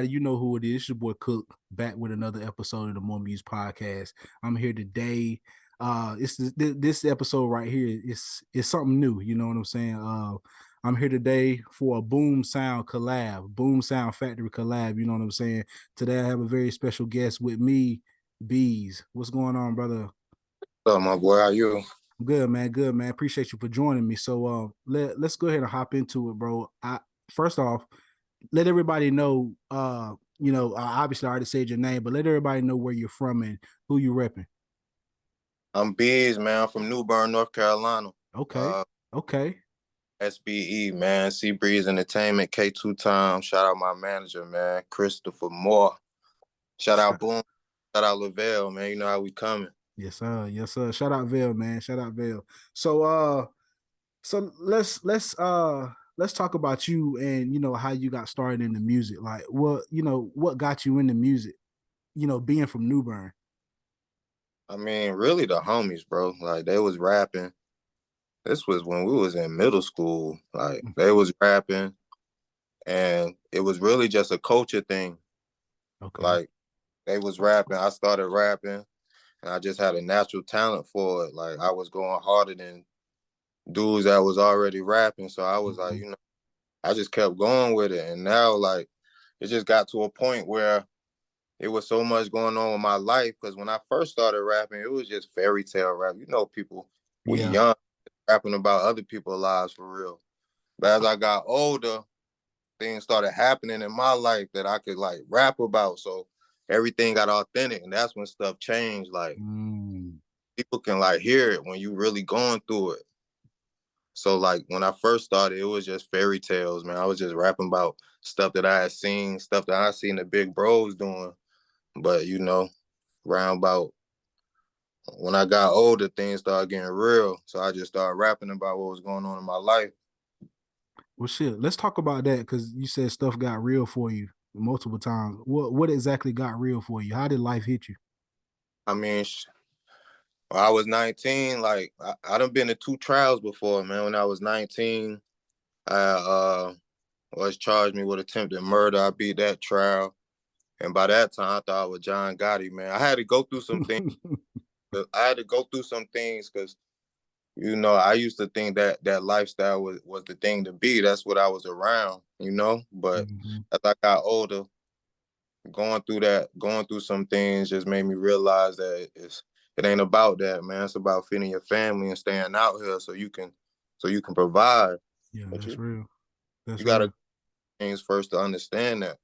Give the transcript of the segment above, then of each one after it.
You know who it is. It's your boy Cook, back with another episode of the More Music Podcast. I'm here today. This episode right here is something new. You know what I'm saying? I'm here today for a BoomSound collab, BoomSound Factory collab. You know what I'm saying? Today I have a very special guest with me, BEAZ. What's going on, brother? What's up, my boy? How you? Good, man. Good, man. Appreciate you for joining me. So let's go ahead and hop into it, bro. First off, let everybody know, obviously I already said your name, but let everybody know where you're from and who you repping. I'm BEAZ, man. I'm from Newbern, North Carolina. Okay. Okay. SBE, man. Sea Breeze Entertainment, K2 Time. Shout out my manager, man, Christopher Moore. Shout out Boom. Shout out Lavelle, man. You know how we coming. Yes, sir. Yes, sir. Shout out Vale, man. Shout out Vale. So let's talk about you and how you got started in the music. Like what got you into music, being from Newbern. I mean, really the homies, bro. Like, they was rapping. This was when we was in middle school. Like, they was rapping, and it was really just a culture thing. Okay. Like, they was rapping. I started rapping, and I just had a natural talent for it. Like, I was going harder than dudes that was already rapping. So I was like, I just kept going with it. And now, like, it just got to a point where it was so much going on with my life. Because when I first started rapping, it was just fairy tale rap. You know, people, we young, rapping about other people's lives for real. But as I got older, things started happening in my life that I could, like, rap about. So everything got authentic. And that's when stuff changed. Like, people can, like, hear it when you really going through it. So, like, when I first started, it was just fairy tales, man. I was just rapping about stuff that I had seen, stuff that I seen the big bros doing. But, round about when I got older, things started getting real. So I just started rapping about what was going on in my life. Well, shit, let's talk about that, because you said stuff got real for you multiple times. What exactly got real for you? How did life hit you? I mean, when I was 19, like, I done been to 2 trials before, man. When I was 19, I was charged me with attempted murder. I beat that trial. And by that time, I thought I was John Gotti, man. I had to go through some things. Because, I used to think that lifestyle was the thing to be. That's what I was around, But as I got older, going through some things just made me realize that it ain't about that, man. It's about feeding your family and staying out here so you can provide. Yeah, But that's real. That's you real. gotta things first to understand that.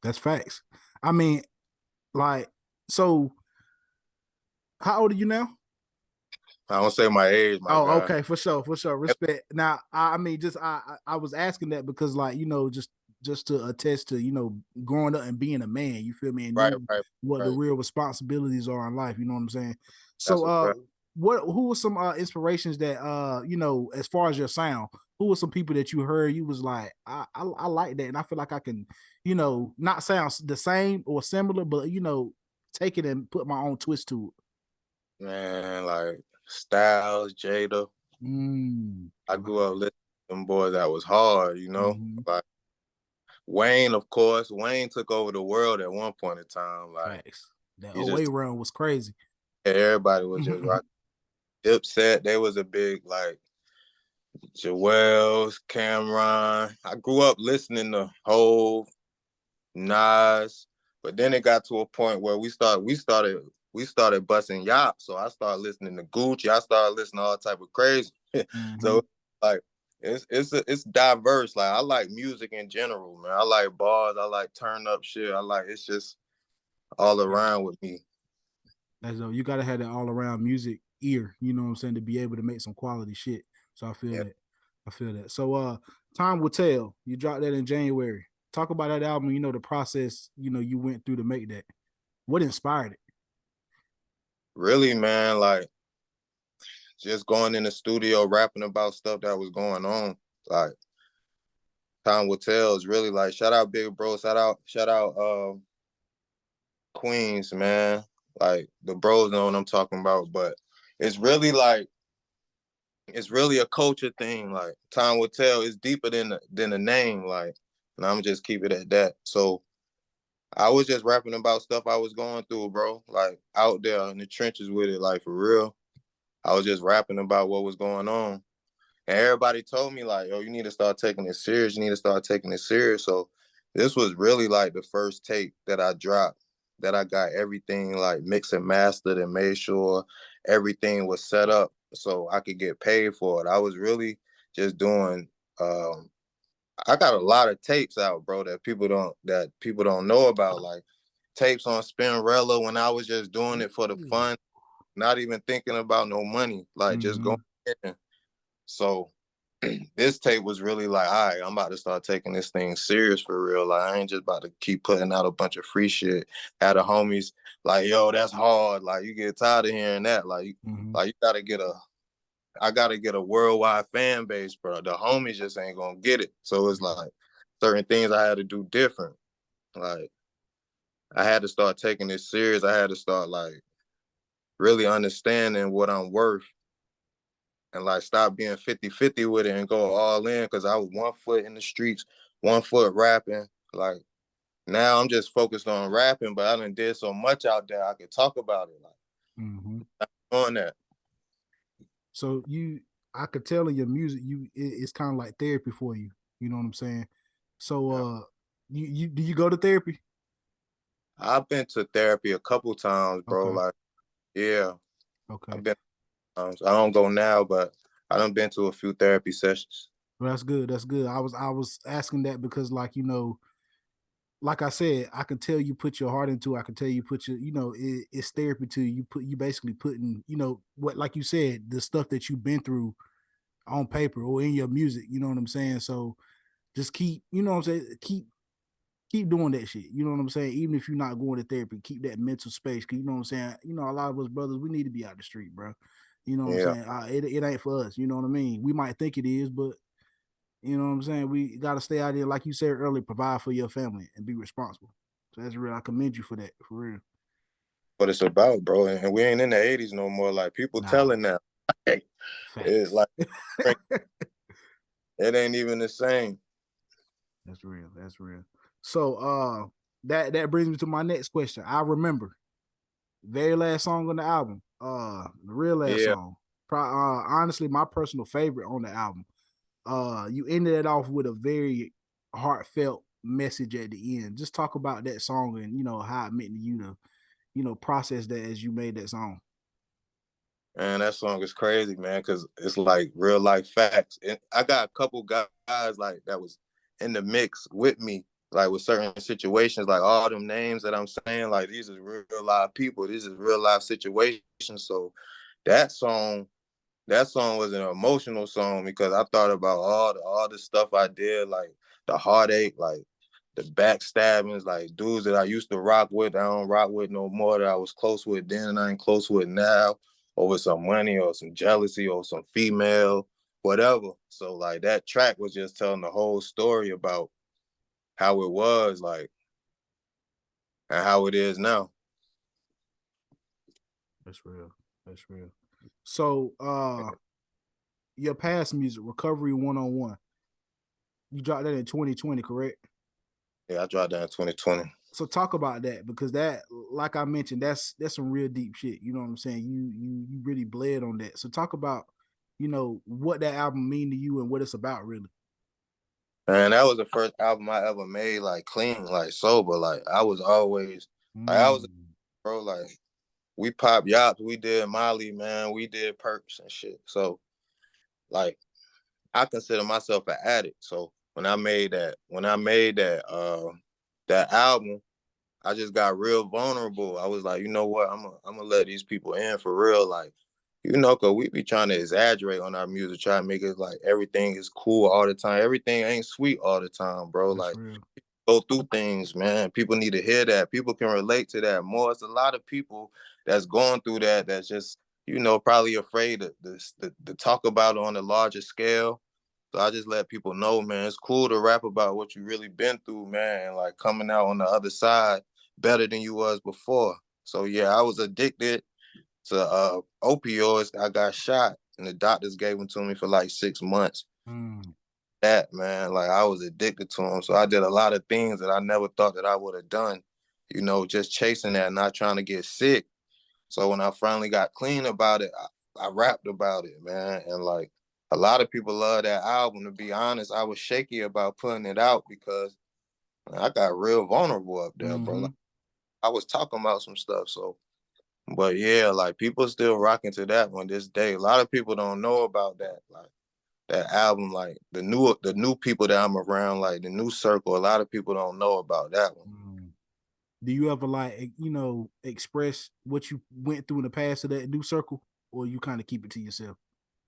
That's facts. I mean, like, so how old are you now? I don't say my age, my Oh, guy. okay, for sure, for sure. Respect. Now, I mean, just I was asking that because, like, just to attest to growing up and being a man. You feel me? And Right, knowing right, what the right. real responsibilities are in life. You know what I'm saying? That's So, a fact. who were some inspirations that as far as your sound? Who were some people that you heard? You was like, I like that, and I feel like I can, not sound the same or similar, but take it and put my own twist to Man, like Styles, Jada. I grew up listening to them boys that was hard, Like Wayne, of course. Wayne took over the world at one point in time. Like, Facts. That he OA just run was crazy. everybody was just rocking. Dipset, they was a big, like, Joel's, Cameron. I grew up listening to Hove, Nas, but then it got to a point where we started busting yop. So I started listening to Gucci. I started listening to all type of crazy. So, like, it's diverse. Like, I like music in general, man. I like bars. I like turn up shit. It's just all around with me. As though you gotta have that all around music ear, you know what I'm saying, to be able to make some quality shit. So I feel Yeah. that. I feel that. So time will tell. You dropped that in January. Talk about that album, the process, you went through to make that. What inspired it? Really, man, like, just going in the studio rapping about stuff that was going on. Like, time will tell is really, like, shout out Big Bro, shout out Queens, man. Like, the bros know what I'm talking about, but it's really like it's really a culture thing. Like, time will tell. It's deeper than the name. Like, and I'm just keep it at that. So I was just rapping about stuff I was going through, bro. Like out there in the trenches with it, like for real. I was just rapping about what was going on. And everybody told me like, yo, you need to start taking it serious. You need to start taking it serious. So this was really like the first tape that I dropped, that I got everything like mixed and mastered and made sure everything was set up so I could get paid for it. I was really just doing I got a lot of tapes out, bro, that people don't know about. Like tapes on Spinrilla when I was just doing it for the fun, not even thinking about no money, like just going in. So this tape was really like, all right, I'm about to start taking this thing serious for real. Like I ain't just about to keep putting out a bunch of free shit. Had the homies like, yo, that's hard. Like you get tired of hearing that. Like you gotta get I gotta get a worldwide fan base, bro. The homies just ain't gonna get it. So it's like certain things I had to do different. Like I had to start taking this serious. I had to start like really understanding what I'm worth and like stop being 50-50 with it and go all in, because I was 1 foot in the streets, 1 foot rapping. Like now I'm just focused on rapping, but I done did so much out there I could talk about it. Like on that. So I could tell in your music, it's kind of like therapy for you. You know what I'm saying? So, you do you go to therapy? I've been to therapy a couple times, bro. Okay. Like, yeah, Okay. I've been. I don't go now, but I done been to a few therapy sessions. Well, that's good. That's good. I was asking that because, like, like I said, I can tell you put your heart into it. I can tell you put your, it's therapy to you. You basically putting, what, like you said, the stuff that you've been through on paper or in your music. You know what I'm saying? So just keep, you know what I'm saying? Keep doing that shit. You know what I'm saying? Even if you're not going to therapy, keep that mental space. Cause you know what I'm saying? A lot of us brothers, we need to be out the street, bro. You know what I'm Yeah, saying? It ain't for us. You know what I mean? We might think it is, but you know what I'm saying? We got to stay out there, like you said earlier, provide for your family and be responsible. So that's real. I commend you for that, for real. what it's about, bro. And we ain't in the '80s no more. Like people Nah, telling that, it's facts. like it ain't even the same. That's real. That's real. So that brings me to my next question. I remember very last song on the album, the real last Yeah, song. Honestly, my personal favorite on the album. You ended it off with a very heartfelt message at the end. Just talk about that song and how it meant to you to, process that as you made that song. man, that song is crazy, man, because it's like real life facts. And I got a couple guys like that was in the mix with me, like with certain situations, like all them names that I'm saying, like these is real life people, these is real life situations. So that song that song was an emotional song because I thought about all the stuff I did, like the heartache, like the backstabbings, like dudes that I used to rock with, I don't rock with no more, that I was close with then and I ain't close with now, over some money or some jealousy or some female, whatever. So like that track was just telling the whole story about how it was, like, and how it is now. That's real. That's real. So your past music, Recovery 101, you dropped that in 2020, correct? Yeah, I dropped that in 2020. So talk about that, because that, like I mentioned, that's some real deep shit. You know what I'm saying? You really bled on that. So talk about, what that album mean to you and what it's about, really. And that was the first album I ever made, like clean, like sober. Like I was always, like I was, Mm, bro. Like we pop yachts, we did Molly, man, we did perks and shit. So like I consider myself an addict. So when I made that album, I just got real vulnerable. I was like, you know what, I'm gonna let these people in for real, like. Cause we be trying to exaggerate on our music, try to make it like everything is cool all the time. Everything ain't sweet all the time, bro. that's Like real. go through things, man. People need to hear that. People can relate to that more. It's a lot of people that's going through that, that's just, probably afraid to talk about it on a larger scale. So I just let people know, man, it's cool to rap about what you really been through, man, and like coming out on the other side better than you was before. So yeah, I was addicted to opioids. I got shot and the doctors gave them to me for like 6 months. Mm, That, man, like I was addicted to them. So I did a lot of things that I never thought that I would have done. you know, just chasing that, not trying to get sick. So when I finally got clean about it, I rapped about it, man. And like a lot of people love that album. To be honest, I was shaky about putting it out because man, I got real vulnerable up there, bro. Mm-hmm. Like, I was talking about some stuff. So, but yeah, like people still rocking to that one this day. A lot of people don't know about that. Like that album, like the new people that I'm around, like the new circle. A lot of people don't know about that one. Mm. Do you ever like express what you went through in the past to that new circle, or you kind of keep it to yourself?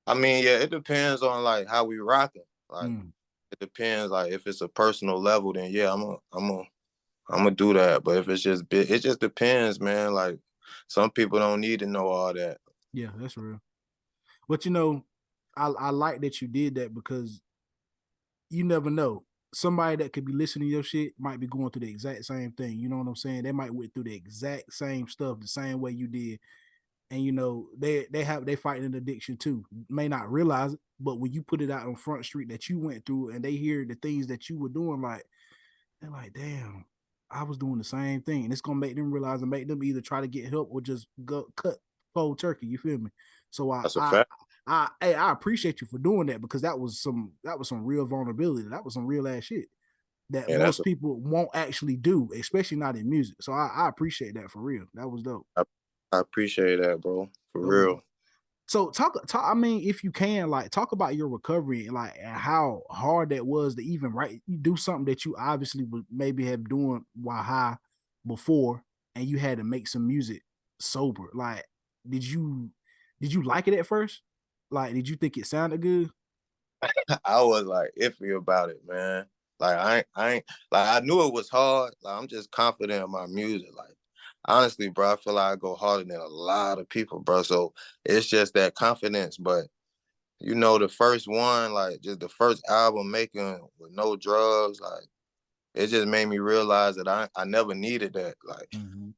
I mean, yeah, it depends on like how we rocking. Like Mm. it depends. Like if it's a personal level, then yeah, I'm gonna do that. But if it's just big, it just depends, man. Like some people don't need to know all that. Yeah, that's real. But I like that you did that because you never know. Somebody that could be listening to your shit might be going through the exact same thing. You know what I'm saying? They might went through the exact same stuff the same way you did. And they fighting an addiction too. May not realize it, but when you put it out on Front Street that you went through and they hear the things that you were doing, like they're like, damn, I was doing the same thing. And it's gonna make them realize and make them either try to get help or just go cut cold turkey. You feel me? So That's a fact. I appreciate you for doing that because that was some real vulnerability. That was some real ass shit that Yeah, most people won't actually do, especially not in music. So I appreciate that for real. That was dope. I, I appreciate that, bro. For Dope, dope. real. So talk. I mean, if you can, like, talk about your recovery and like and how hard that was to even write. You do something that you obviously would maybe have doing while high before, and you had to make some music sober. Like, did you did you like it at first? Like, did you think it sounded good? I was like iffy about it, man. Like I ain't like I knew it was hard. Like I'm just confident in my music. Like honestly, bro, I feel like I go harder than a lot of people, bro. So it's just that confidence. But you know, the first one, like just the first album making with no drugs, like it just made me realize that I never needed that. Like Mm-hmm.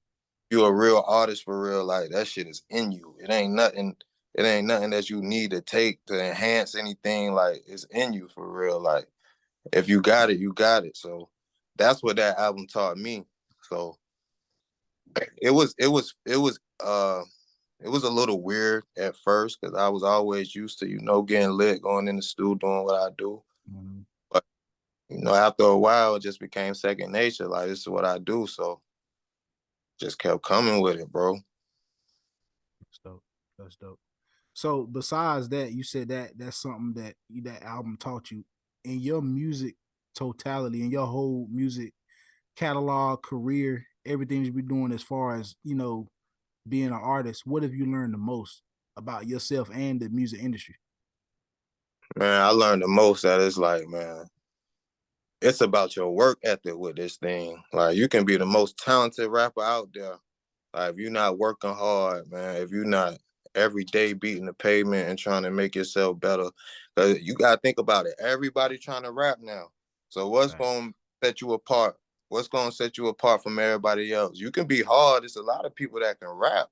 you a real artist for real, like that shit is in you. It ain't nothing that you need to take to enhance anything. Like it's in you for real. Like if you got it, you got it. So that's what that album taught me. So it was a little weird at first because I was always used to, getting lit, going in the studio, doing what I do. Mm-hmm. But after a while it just became second nature. Like this is what I do. So just kept coming with it, bro. That's dope. That's dope. So besides that, you said that that's something that that album taught you in your music totality, in your whole music catalog, career, everything you've been doing as far as, being an artist. What have you learned the most about yourself and the music industry? Man, I learned the most that it's like, man, it's about your work ethic with this thing. Like you can be the most talented rapper out there. Like if you're not working hard, man, if you're not every day beating the pavement and trying to make yourself better, because you gotta think about it. Everybody trying to rap now. So what's Right. gonna set you apart? What's gonna set you apart from everybody else? You can be hard. There's a lot of people that can rap.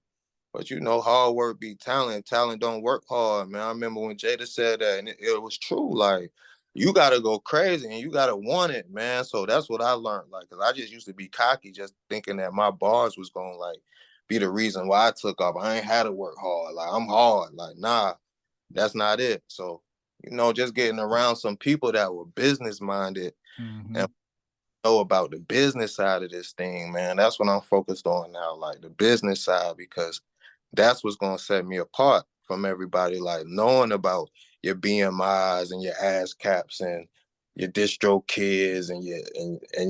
But hard work beat talent. Talent don't work hard, man. I remember when Jada said that, and it was true. Like, you gotta go crazy and you gotta want it, man. So that's what I learned. Like, cause I just used to be cocky, just thinking that my bars was gonna like be the reason why I took off. I ain't had to work hard. Like, I'm hard. Like, nah, that's not it. So, just getting around some people that were business minded Mm-hmm. and know about the business side of this thing, man. That's what I'm focused on now, like the business side, because that's what's gonna set me apart from everybody. Like knowing about your BMIs and your ass caps and your distro kids and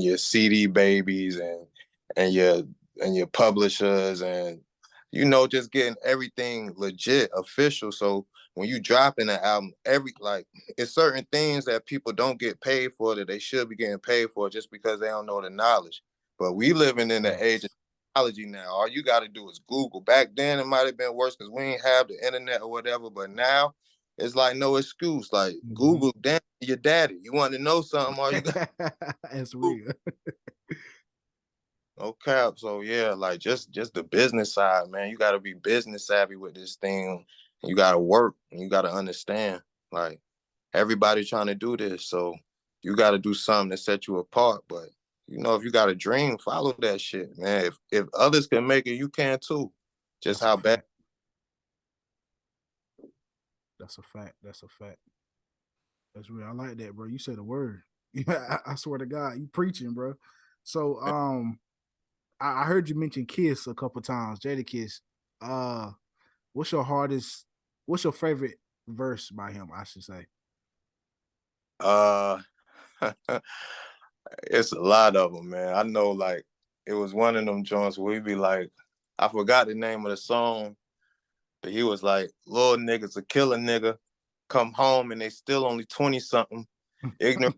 your CD babies and your and your publishers and just getting everything legit official. So when you dropping an album, it's certain things that people don't get paid for that they should be getting paid for just because they don't know the knowledge. But we living in the age of Facts. technology now. All you got to do is Google. Back then, it might have been worse because we ain't have the internet or whatever. But now, it's like no excuse. Like Mm-hmm. Google, damn your daddy. You want to know something? All you got to That's Google. real. No cap. So yeah, like just the business side, man. You got to be business savvy with this thing. You got to work and you got to understand. Like everybody trying to do this, so you got to do something to set you apart. But you know, if you got a dream, follow that shit, man. If others can make it, you can too. Just That's a how bad. fact. That's a fact. That's a fact. That's real. I like that, bro. You said a word. I swear to God, you preaching, bro. So I heard you mention Kiss a couple times, Jada Kiss. Uh what's your hardest, what's your favorite verse by him, I should say? Uh, it's a lot of them, man. I know, like, it was one of them joints where we be like, I forgot the name of the song, but he was like, "Little niggas a killer nigga, come home and they still only 20 something. Ignorant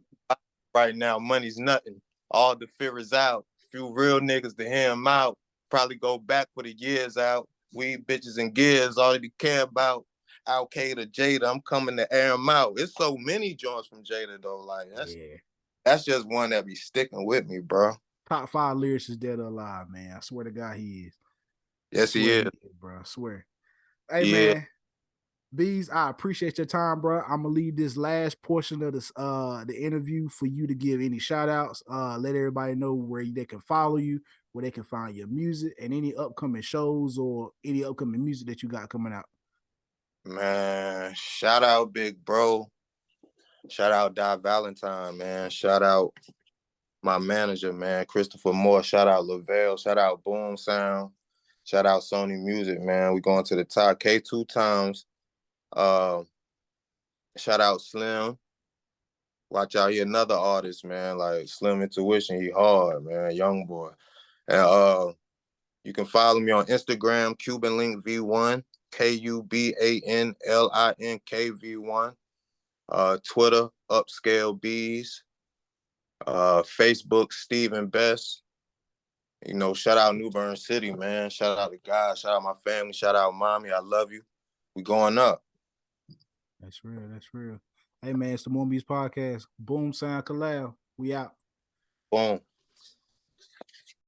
right now, money's nothing. All the fear is out. Few real niggas to hear him out. Probably go back for the years out. Weed bitches and gears, all they care about. Al Qaeda Jada, I'm coming to air him out." It's so many joints from Jada though. Like Yeah. that's just one that be sticking with me, bro. Top 5 lyricists dead or alive, man. I swear to God he is. Yes, he Swear he is. is, bro. I swear. Hey Yeah, man, BEAZ, I appreciate your time, bro. I'm gonna leave this last portion of this the interview for you to give any shout outs. Let everybody know where they can follow you, where they can find your music, and any upcoming shows or any upcoming music that you got coming out. man. Shout out Big Bro. Shout out Di Valentine, man. Shout out my manager, man, Christopher Moore. Shout out Lavelle. Shout out BoomSound. Shout out Sony Music, man. We going to the top K2 times. Uh, Shout out Slim. Watch out, he another artist, man. Like Slim Intuition, he hard, man. Young boy. And you can follow me on Instagram, Cuban Link V1, KUBANLINK V1. Twitter, Upscale Bees. Facebook, Stephen Best. You know, shout out Newbern City, man. Shout out to God. Shout out my family. Shout out mommy. I love you. We going up. That's real. That's real. Hey man, it's the More Music Podcast. Boom Sound Collab. We out. Boom.